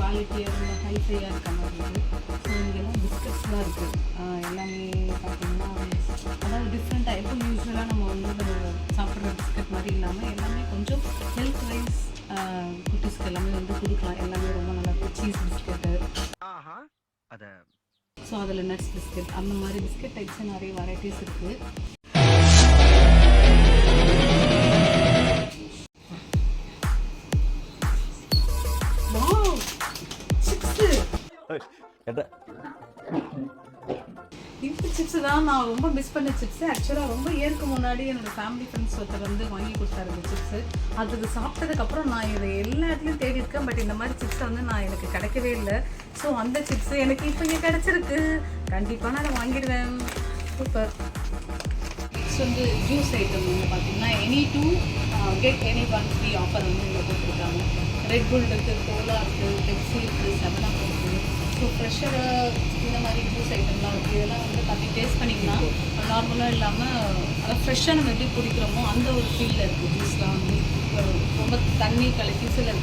குவாலிட்டியாக ரொம்ப ஹைஃபையாக இருக்க மாதிரி இருக்குது. ஸோ இங்கெல்லாம் பிஸ்கட்ஸ்லாம் இருக்குது. எல்லாமே பார்த்திங்கன்னா அதாவது டிஃப்ரெண்ட்டாக எப்போ யூஸ்வலாக நம்ம வந்து சாப்பிட்ற பிஸ்கட் மாதிரி இல்லாமல் எல்லாமே கொஞ்சம் ஹெல்த் வைஸ் குட்டீஸ்க்கு எல்லாமே வந்து கொடுக்கலாம். எல்லாமே ரொம்ப நல்லா இருக்குது. சீஸ் பிஸ்கெட்டு, ஸோ அதில் நட்ஸ் பிஸ்கெட், அந்த மாதிரி பிஸ்கெட் டைப்ஸ் நிறைய வெரைட்டிஸ் இருக்குது. இந்த சிப்ஸ் தான் நான் ரொம்ப மிஸ் பண்ண சிப்ஸ். ஆக்சுவலாக ரொம்ப இயருக்கு முன்னாடி என்னோடய ஃபேமிலி ஃப்ரெண்ட்ஸ் ஒருத்தர் வந்து வாங்கி கொடுத்தாரு இந்த சிப்ஸு. அதுக்கு சாப்பிட்டதுக்கப்புறம் நான் இதை எல்லா இடத்துலையும் தேடி இருக்கேன். பட் இந்த மாதிரி சிப்ஸை வந்து எனக்கு கிடைக்கவே இல்லை. ஸோ அந்த சிப்ஸு எனக்கு இப்போ இங்கே கிடச்சிருக்கு. கண்டிப்பாக நான் அதை வாங்கிடுவேன். சூப்பர். நெக்ஸ்ட் வந்து ஜூஸ் ஐட்டம் வந்து பார்த்திங்கன்னா any 2 get any 1 free offer வந்து இங்கே போட்டிருக்காங்க. ரெட் புல் இருக்குது, கோலா இருக்குது, பெப்சி இருக்குது, 7up இருக்குது. ஸோ ஃப்ரெஷ்ஷராக இந்த மாதிரி ஜூஸ் ஐட்டம்லாம் இருக்குது. இதெல்லாம் வந்து பார்த்து டேஸ்ட் பண்ணிங்கன்னா நார்மலாக இல்லாமல் அதாவது ஃப்ரெஷ்ஷாக நம்ம எப்படி குடிக்கிறோமோ அந்த ஒரு ஃபீலில் இருக்குது. ஜூஸ்லாம் வந்து ரொம்ப தண்ணி கலக்கி சில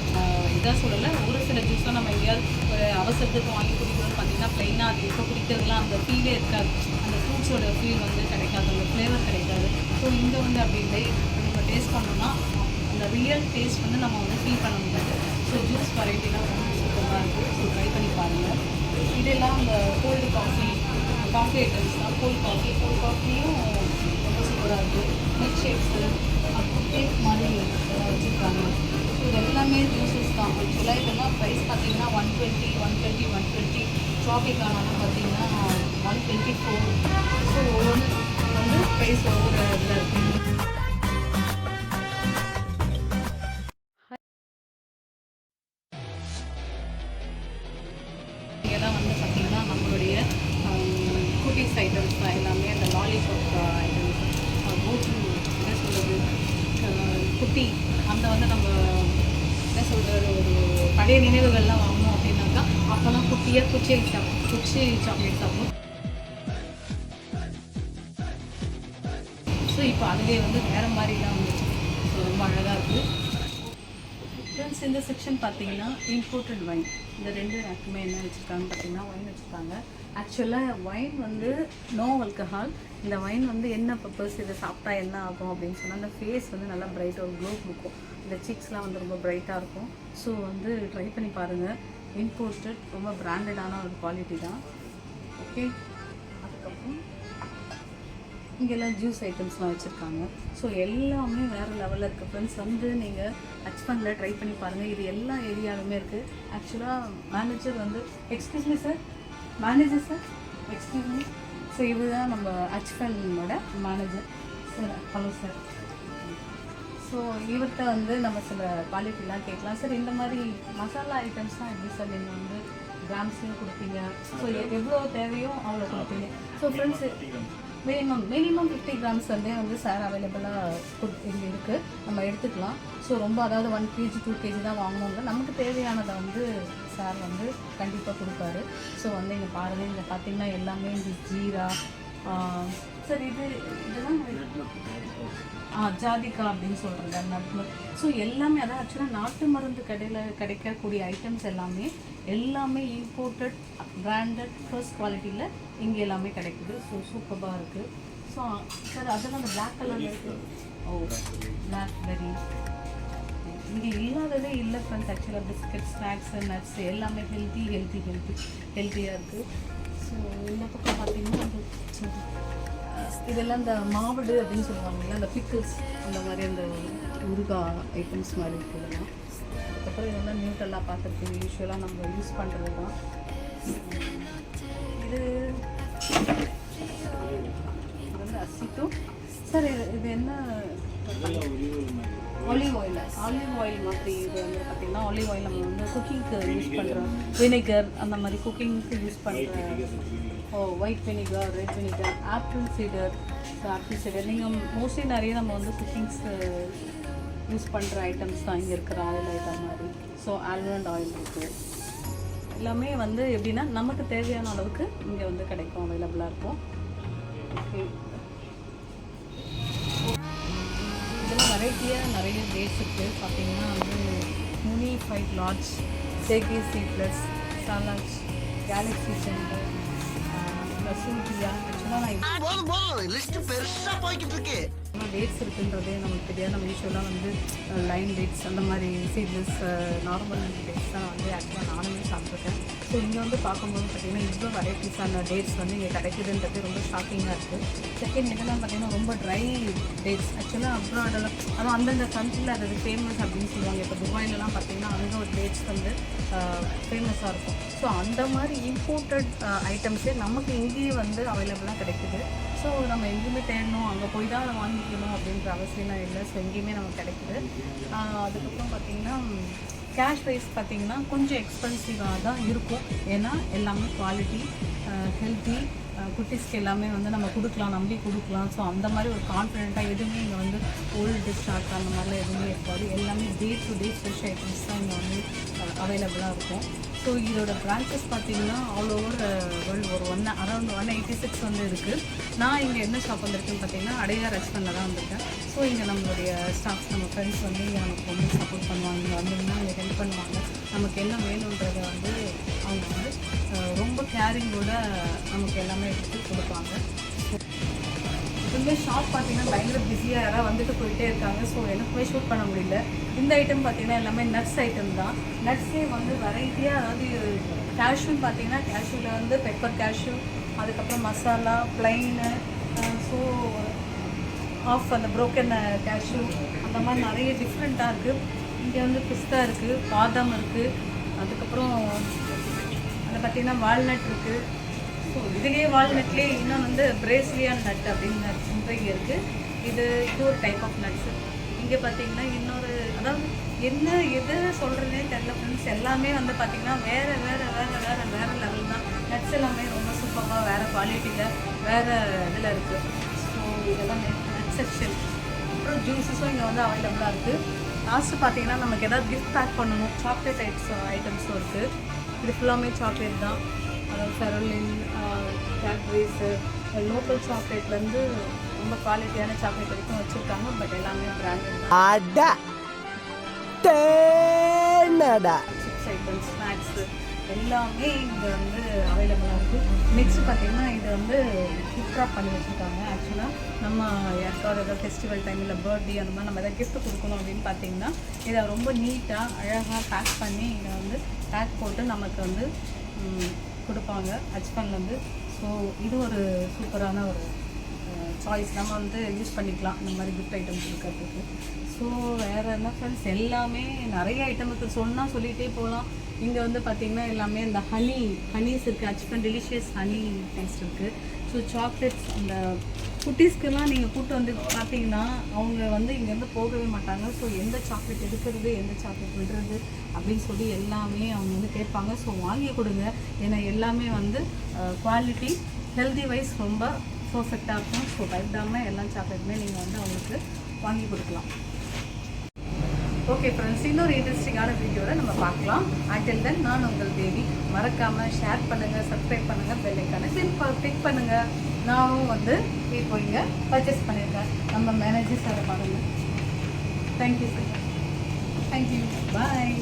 இதாக சொல்லலை, ஒரு சில ஜூஸ்லாம் நம்ம எங்கேயாவது ஒரு அவசரத்துக்கு வாங்கி குடிக்கிறோம்னு பார்த்திங்கன்னா ப்ளைனாக அது இப்போ குடிக்கிறதுலாம் அந்த ஃபீலே இருக்காது. அந்த ஃப்ரூட்ஸோட ஃபீல் வந்து கிடைக்காது, அந்த ஃப்ளேவர் கிடைக்காது. ஸோ இங்கே வந்து அப்படி இல்லை. நம்ம டேஸ்ட் பண்ணோம்னா அந்த ரியல் டேஸ்ட் வந்து நம்ம வந்து ஃபீல் பண்ண முடியாது. ஸோ ஜூஸ் வெரைட்டிலாம் ரொம்ப சூப்பராக இருக்குது. ஸோ ட்ரை பண்ணி பாருங்கள். இதெல்லாம் அந்த கோல்டு காஃபி ஐட்டம்ஸ் தான். கோல்ட் காஃபியும் ரொம்ப சூப்பராக இருக்குது. மில்க் ஷேக்ஸு, அப்புறம் கேக் மாதிரி வச்சுருக்காங்க. ஸோ இது எல்லாமே ஜூஸஸ் தான். ஆக்சுவலாக இதெல்லாம் ப்ரைஸ் பார்த்திங்கன்னா 120 ட்ராபிக்கானாலும் பார்த்திங்கன்னா 124. ஸோ ஒவ்வொன்று வந்து ப்ரைஸ் ஒவ்வொரு இதில் இருக்குது. இதெல்லாம் வந்து பார்த்திங்கன்னா நம்மளுடைய குட்டீஸ் ஐட்டம்ஸ் தான் எல்லாமே. அந்த லாலிபாப் ஐட்டம்ஸ், கோட்டு என்ன சொல்கிறது, குட்டி அந்த வந்து நம்ம என்ன சொல்கிறது ஒரு பழைய நினைவுகள்லாம் வாங்கணும் அப்படின்னாக்கா அப்போல்லாம் குட்டியாக குச்சி சாக்லேட் சாப்பிடும். ஸோ இப்போ அதுலேயே வந்து வேறு மாதிரிலாம் வந்துச்சு. ஸோ ரொம்ப அழகாக இருக்குது. ஃப்ரெண்ட்ஸ், இந்த செக்ஷன் பார்த்தீங்கன்னா இம்போர்ட்டட் வைன். இந்த ரெண்டு ரேக்குமே என்ன வச்சுருக்காங்க பார்த்தீங்கன்னா ஒயின் வச்சுருக்காங்க. ஆக்சுவலாக ஒயின் வந்து நோ ஆல்கஹால். இந்த ஒயின் வந்து என்ன பர்பஸ், இதை சாப்பிட்டா என்ன ஆகும் அப்படின்னு சொன்னால் அந்த ஃபேஸ் வந்து நல்லா பிரைட்டாக ஒரு க்ளோ கொடுக்கும். இந்த சிக்ஸ்லாம் வந்து ரொம்ப பிரைட்டாக இருக்கும். ஸோ வந்து ட்ரை பண்ணி பாருங்கள். இம்போர்ட்டட், ரொம்ப பிராண்டடான ஒரு குவாலிட்டி தான். ஓகே, அதுக்கப்புறம் இங்கெல்லாம் ஜூஸ் ஐட்டம்ஸ்லாம் வச்சுருக்காங்க. ஸோ எல்லாமே வேறு லெவலில் இருக்குது. ஃப்ரெண்ட்ஸ் வந்து நீங்கள் ஹச்ஃபண்டில் ட்ரை பண்ணி பாருங்கள். இது எல்லா ஏரியாலுமே இருக்குது. ஆக்சுவலாக மேனேஜர் வந்து excuse me sir, manager sir, excuse me. So இது தான் நம்ம ஹச்ஃபண்டோட manager sir. Hello sir. So இவர்கிட்ட வந்து நம்ம சில குவாலிட்டிலாம் கேட்கலாம். சார் இந்த மாதிரி மசாலா ஐட்டம்ஸ்லாம் எப்படி சார் நீங்கள் வந்து கிராம்ஸ்லையும் கொடுப்பீங்க? ஸோ எவ்வளோ தேவையோ அவ்வளோ கொடுப்பீங்க. ஸோ ஃப்ரெண்ட்ஸ் மினிமம் 50 grams வந்து சார் அவைலபிளாக இங்கே இருக்குது, நம்ம எடுத்துக்கலாம். ஸோ ரொம்ப அதாவது 1 kg 2 kg தான் வாங்கணுங்க. நமக்கு தேவையானதை வந்து சார் வந்து கண்டிப்பாக கொடுப்பாரு. ஸோ வந்து இங்கே பாருங்கள், இங்கே பார்த்திங்கன்னா எல்லாமே இந்த ஜீரா சார் இதெல்லாம் ஜாதிக்கா அப்படின்னு சொல்கிறாங்க, நட்மக். ஸோ எல்லாமே அதான் ஆக்சுவலாக நாட்டு மருந்து கடையில் கிடைக்கக்கூடிய ஐட்டம்ஸ் எல்லாமே இம்போர்ட்டட் பிராண்டட் ஃபர்ஸ்ட் குவாலிட்டியில் இங்கே எல்லாமே கிடைக்குது. ஸோ சூப்பராக இருக்குது. ஸோ சார் அதெல்லாம் அந்த பிளாக் கலரில் இருக்குது. ஓ, பிளாக்பெர்ரி இங்கே இல்லாததே இல்லை ஃப்ரெண்ட்ஸ். ஆக்சுவலாக பிஸ்கட், ஸ்நாக்ஸு, நட்ஸ் எல்லாமே ஹெல்த்தியாக இருக்குது. ஸோ இந்த பக்கம் பார்த்திங்கன்னா இதெல்லாம் இந்த மாவடு அப்படின்னு சொல்லுவாங்கல்ல, அந்த பிக்கிள்ஸ் அந்த மாதிரி அந்த ஊறுகாய் ஐட்டம்ஸ் மாதிரி இருக்குதுலாம். அதுக்கப்புறம் இதெல்லாம் நியூட்டெல்லாம் பார்த்துருக்கீங்க, யூஸ்வலாக நம்ம யூஸ் பண்ணுறது தான். இது வந்து அசிட்டோ சார். இது என்ன? ஆலிவ் ஆயில் மாதிரி. இது வந்து பார்த்திங்கன்னா ஆலிவ் ஆயில் நம்ம வந்து குக்கிங்க்கு யூஸ் பண்ணுறோம். வினிகர் அந்த மாதிரி குக்கிங்க்கு யூஸ் பண்ணுறோம். White vinegar, red vinegar, apple சீடர். நீங்கள் மோஸ்ட்லி நிறைய நம்ம வந்து குக்கிங்ஸு யூஸ் பண்ணுற ஐட்டம்ஸ் தான் இங்கே இருக்கிற ஆயில் ஐட்டம் மாதிரி. ஸோ ஆல்மண்ட் ஆயில் இருக்குது. எல்லாமே வந்து எப்படின்னா நமக்கு தேவையான அளவுக்கு இங்கே வந்து கிடைக்கும், அவைலபிளாக இருக்கும். ஓகே, இதெல்லாம் வெரைட்டியாக நிறைய டேட்ஸ் இருக்குது. பார்த்திங்கன்னா வந்து முனி 5 லார்ஜ் ஜேகே சீட்லெஸ், சாலாஜ், கேலக்ஸி சென்டர், ரசூலியா. ஆக்சுவலாக நான் லிஸ்ட் பெருசா போய்கிட்டு இருக்கு. டேட்ஸ் இருக்குன்றதே நமக்கு தெரியாது. நம்ம யூஸ்வலாக வந்து லைன் டேட்ஸ் அந்த மாதிரி சீட்லெஸ் நார்மல் டேட்ஸ் தான் வந்து ஆக்சுவலாக நானுமே சாப்பிட்ருக்கேன். ஸோ இங்கே வந்து பார்க்கும்போது பார்த்திங்கன்னா இவ்வளோ வெரைட்டிஸான டேட்ஸ் வந்து இங்கே கிடைக்குதுன்றது ரொம்ப ஷாக்கிங்காக இருக்குது. செகண்ட் இதெல்லாம் பார்த்திங்கன்னா ரொம்ப ட்ரை டேட்ஸ். ஆக்சுவலாக அப்ராடெல்லாம் அதுவும் அந்தந்த கண்ட்ரியில் அது ஃபேமஸ் அப்படின்னு சொல்லுவாங்க. இப்போ துபாயிலலாம் பார்த்திங்கன்னா அங்கே ஒரு டேட்ஸ் வந்து ஃபேமஸாக இருக்கும். ஸோ அந்த மாதிரி இம்போர்ட்டட் ஐட்டம்ஸே நமக்கு இங்கேயே வந்து அவைலபிளாக கிடைக்குது. ஸோ நம்ம எங்கேயுமே தேடணும், அங்கே போய் தான் அதை வாங்கிக்கணும் அப்படின்ற அவசியம்லாம் இல்லை. ஸோ எங்கேயுமே நமக்கு கிடைக்குது. அதுக்கப்புறம் பார்த்திங்கன்னா கேஷ் ப்ரைஸ் பார்த்திங்கன்னா கொஞ்சம் எக்ஸ்பென்சிவாக தான் இருக்கும். ஏன்னா எல்லாமே குவாலிட்டி, ஹெல்த்தி, குட்டீஸ்க்கு எல்லாமே வந்து நம்ம கொடுக்கலாம், நம்பி கொடுக்கலாம். ஸோ அந்த மாதிரி ஒரு கான்ஃபிடென்ட்டாக எதுவுமே இங்கே வந்து ஓல்டு ஸ்டாக் அந்த மாதிரிலாம் எதுவுமே இருக்காது. எல்லாமே day to day fresh items தான் இங்கே வந்து அவைலபிளாக இருக்கும். ஸோ இதோட பிரான்ச்சஸ் பார்த்திங்கன்னா ஆல் ஓவர் வேர்ல்டு ஒரு அரௌண்ட் 186 வந்து இருக்குது. நான் இங்கே என்ன ஷாப் வந்திருக்குன்னு பார்த்தீங்கன்னா அடையார் ரெஸ்டாரண்ட்டில் தான் வந்திருக்கேன். ஸோ இங்கே நம்மளுடைய ஸ்டாஃப்ஸ், நம்ம ஃப்ரெண்ட்ஸ் வந்து இங்கே நமக்கு ரொம்ப சப்போர்ட் பண்ணுவாங்க. இங்கே வந்தீங்கன்னா இங்கே ஹெல்ப் பண்ணுவாங்க. நமக்கு என்ன வேணுன்றதை வந்து அவங்க வந்து ரொம்ப கேரிங்கோட நமக்கு எல்லாமே எடுத்து கொடுப்பாங்க. எப்பவுமே ஷாப் பார்த்தீங்கன்னா பயங்கர பிஸியாக யாராவது வந்துட்டு போயிட்டே இருக்காங்க. ஸோ எனக்குமே ஷூட் பண்ண முடியல. இந்த ஐட்டம் பார்த்தீங்கன்னா எல்லாமே நட்ஸ் ஐட்டம் தான். நட்ஸே வந்து வெரைட்டியாக, அதாவது கேஷ்யூன்னு பார்த்தீங்கன்னா கேஷ்யூவில் வந்து பெப்பர் கேஷ்யூ, அதுக்கப்புறம் மசாலா, ப்ளைனு, ஸோ ஆஃப் அந்த ப்ரோக்கன் கேஷ்யூ, அந்த மாதிரி நிறைய டிஃப்ரெண்ட்டாக இருக்குது. இங்கே வந்து பிஸ்தா இருக்குது, பாதாம் இருக்குது, அதுக்கப்புறம் அதை பார்த்திங்கன்னா வால்நட் இருக்குது. ஸோ இதுலேயே வால்நட்லேயே இன்னும் வந்து பிரேசிலியன் நட் அப்படின்னு இங்கே இருக்குது. இது ஒரு டைப் ஆஃப் நட்ஸு. இங்கே பார்த்திங்கன்னா இன்னொரு, அதாவது என்ன எது சொல்கிறதே தெரியல ஃப்ரெண்ட்ஸ். எல்லாமே வந்து பார்த்திங்கன்னா வேறு லெவல் தான். நட்ஸ் எல்லாமே ரொம்ப சூப்பராக வேறு குவாலிட்டியில் வேறு இதில் இருக்குது. ஸோ இதெல்லாம் நட் செக்ஷன். அப்புறம் ஜூஸஸும் இங்கே வந்து அவைலபிளாக இருக்குது. லாஸ்ட்டு பார்த்திங்கன்னா நமக்கு எதாவது கிஃப்ட் பேக் பண்ணணும், சாக்லேட் ஐட்டம்ஸும் இருக்குது. இது ஃபுல்லாமே சாக்லேட் தான். அதாவது ஃபெரோலின், கேட்பரிஸு, லோக்கல் சாக்லேட்லேருந்து ரொம்ப குவாலிட்டியான சாக்லேட் வரைக்கும் வச்சுருக்காங்க. பட் எல்லாமே பிராண்டட் தான். சிப்ஸ் ஐட்டம்ஸ், ஸ்நாக்ஸு எல்லாமே இங்கே வந்து அவைலபிளாக இருக்குது. நெக்ஸ்ட்டு பார்த்திங்கன்னா இது வந்து கிஃப்ட் ராப் பண்ணி வச்சுருக்காங்க. ஆக்சுவலாக நம்ம யாருக்காவது ஏதாவது ஃபெஸ்டிவல் டைம் இல்லை பர்த்டே அந்த மாதிரி நம்ம எதாவது கிஃப்ட் கொடுக்கணும் அப்படின்னு பார்த்திங்கன்னா இதை ரொம்ப நீட்டாக அழகாக பேக் பண்ணி இதை வந்து பேக் போட்டு நமக்கு வந்து கொடுப்பாங்க அஜ்பன்லேருந்து. ஸோ இது ஒரு சூப்பரான ஒரு சாய்ஸ். நம்ம வந்து யூஸ் பண்ணிக்கலாம் இந்த மாதிரி கிஃப்ட் ஐட்டம்ஸ் இருக்கிறதுக்கு. ஸோ வேறு என்ன ஃப்ரெண்ட்ஸ், எல்லாமே நிறைய ஐட்டமுக்கு சொன்னால் சொல்லிகிட்டே போகலாம். இங்கே வந்து பார்த்திங்கன்னா எல்லாமே இந்த ஹனீஸ் இருக்குது, அஜ்பன் டெலிஷியஸ் ஹனி டேஸ்ட் இருக்குது. ஸோ சாக்லேட்ஸ், அந்த குட்டீஸ்க்கெல்லாம் நீங்கள் கூப்பிட்டு வந்து பார்த்தீங்கன்னா அவங்க வந்து இங்கேருந்து போகவே மாட்டாங்க. ஸோ எந்த சாக்லேட் எடுக்கிறது, எந்த சாக்லேட் விடுறது அப்படின்னு சொல்லி எல்லாமே அவங்க வந்து கேட்பாங்க. ஸோ வாங்கி கொடுங்க. ஏன்னா எல்லாமே வந்து குவாலிட்டி, ஹெல்தி வைஸ் ரொம்ப பர்ஃபெக்டாக இருக்கும். ஸோ பயப்படாமல் எல்லா சாக்லேட்டுமே நீங்கள் வந்து அவங்களுக்கு வாங்கி கொடுக்கலாம். ஓகே ஃப்ரெண்ட்ஸ், இன்னொரு இன்ட்ரெஸ்டிங்கான வீடியோவில் நம்ம பார்க்கலாம். அண்டில் தென் நான் உங்கள் தேவி. மறக்காமல் ஷேர் பண்ணுங்கள், சப்ஸ்கிரைப் பண்ணுங்கள், பெல் ஐக்கானை கிளிக் பண்ணுங்கள். நானும் வந்து இப்போ இங்கே பர்ச்சேஸ் பண்ணியிருக்கேன். நம்ம மேனேஜர் சாரை பாருங்கள். Thank you sir. தேங்க்யூ. பாய்.